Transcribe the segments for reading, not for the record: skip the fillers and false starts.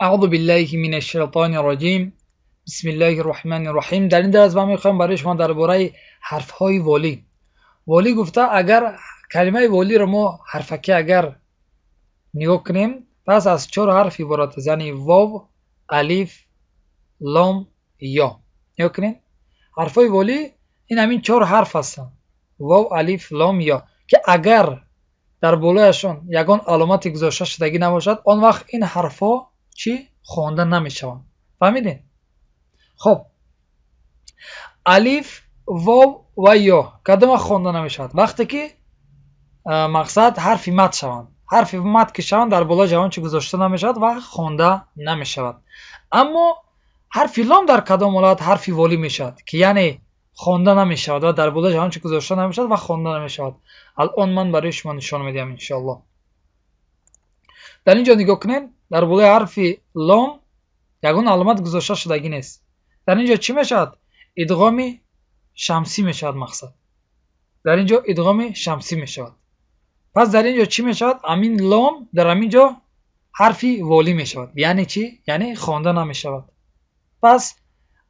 اعوذ بالله من الشیطان الرجیم. بسم الله الرحمن الرحیم. در این درس ما میخوایم برای شما درباره حرف های والی گفته اگر کلمه والی رو ما حرفکی اگر نگاه کنیم پس از 4 حرف عبارت است، یعنی واو، الف، لام، یا. نگاه کنیم حرف های والی این همین 4 حرف هستند: واو، الف، لام، یا، که اگر در بالایشان یگان علامت گذاشته شدگی نباشد آن وقت این حرف ها چی خوانده نمیشوند. فهمیدین؟ خب الف، واو و یا کدام خوانده نمیشود؟ وقتی که مقصد حرف مد شوند. حرف مد که شوند در بالای جوان چی گذاشته نمیشود و خوانده نمیشود. اما حرف لام در کدام حالت حرف والی میشود که یعنی خوانده نمیشود و در بالای جوان چی گذاشته نمیشود و خوانده نمیشود. الان من برای شما نشان میدم ان شاء الله. در اینجا نگاه کنین در بالای حرف لام یگان علامت گذاشته شدگی نیست. در اینجا چی میشود؟ ادغام شمسی میشود. مقصد در اینجا ادغام شمسی میشود. پس در اینجا چی میشود؟ امین لام در اینجا حرف والی میشود. یعنی چی؟ یعنی خوانده نمیشود. پس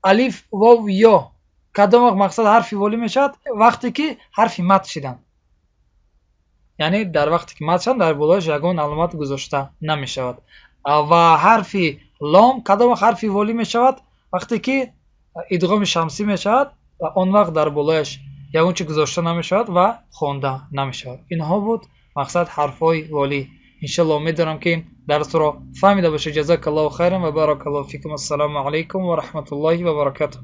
الف، واو، یا کدام مقصد حرف والی میشود؟ وقتی که حرف مد شدن، یعنی در وقتی که مد شدن در بالایش یگان علامت گذاشته نمیشود. و حرف لام کدام حرف والی میشود؟ وقتی که ادغام شمسی میشود و آن وقت در بالایش یگان چی گذاشته نمیشود و خوانده نمیشود. اینها بود مقصد حرفای والی. انشالله امید دارم که این درس را فهمیده باشید. جزاک الله خیرا و بارک الله فیکم. السلام علیکم و رحمت الله و برکاته.